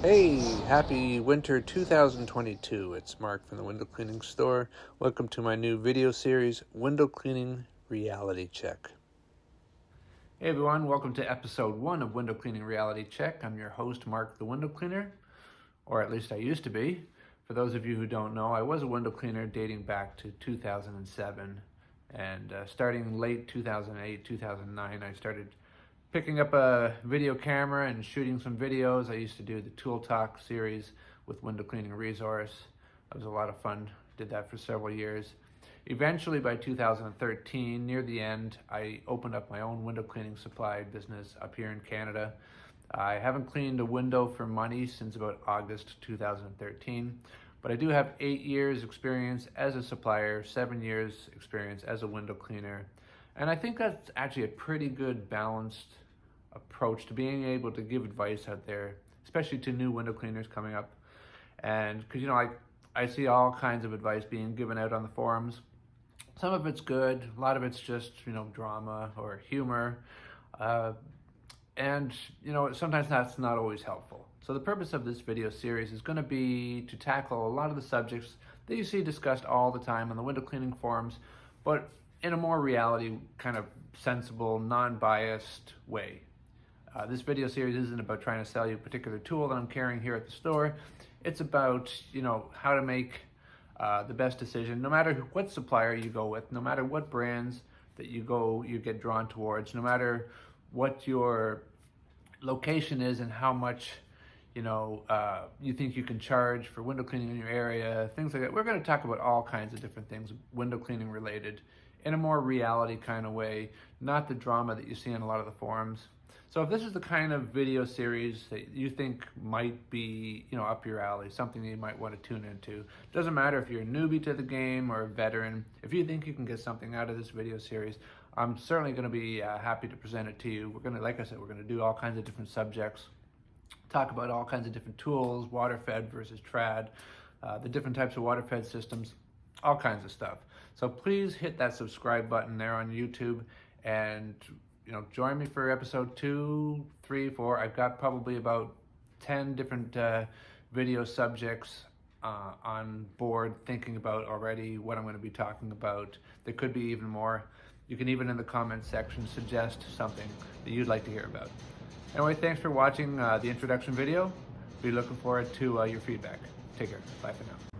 Hey, happy winter 2022. It's Mark from the Window Cleaning Store. Welcome to my new video series, Window Cleaning Reality Check. Hey everyone, welcome to episode 1 of Window Cleaning Reality Check. I'm your host, Mark the Window Cleaner, or at least I used to be. For those of you who don't know, I was a window cleaner dating back to 2007. And starting late 2008, 2009, I started picking up a video camera and shooting some videos. I used to do the Tool Talk series with Window Cleaning Resource. That was a lot of fun. Did that for several years. Eventually, by 2013, near the end, I opened up my own window cleaning supply business up here in Canada. I haven't cleaned a window for money since about August 2013, but I do have 8 years experience as a supplier, 7 years experience as a window cleaner. And I think that's actually a pretty good balanced approach to being able to give advice out there, especially to new window cleaners coming up. And because, I see all kinds of advice being given out on the forums. Some of it's good, a lot of it's just, drama or humor. And sometimes that's not always helpful. So the purpose of this video series is going to be to tackle a lot of the subjects that you see discussed all the time on the window cleaning forums, but in a more reality, kind of sensible, non-biased way. This video series isn't about trying to sell you a particular tool that I'm carrying here at the store. It's about, how to make the best decision, no matter what supplier you go with, no matter what brands that you get drawn towards, no matter what your location is and how much, you think you can charge for window cleaning in your area, things like that. We're going to talk about all kinds of different things, window cleaning related, in a more reality kind of way, not the drama that you see in a lot of the forums. So if this is the kind of video series that you think might be, up your alley, something that you might want to tune into, doesn't matter if you're a newbie to the game or a veteran, if you think you can get something out of this video series, I'm certainly going to be happy to present it to you. We're going to, like I said, we're going to do all kinds of different subjects, talk about all kinds of different tools, water fed versus trad, the different types of water fed systems, all kinds of stuff. So please hit that subscribe button there on YouTube and join me for episode 2, 3, 4. I've got probably about 10 different video subjects on board, thinking about already what I'm going to be talking about. There could be even more. You can even in the comments section suggest something that you'd like to hear about. Anyway, thanks for watching the introduction video. Be looking forward to your feedback. Take care. Bye for now.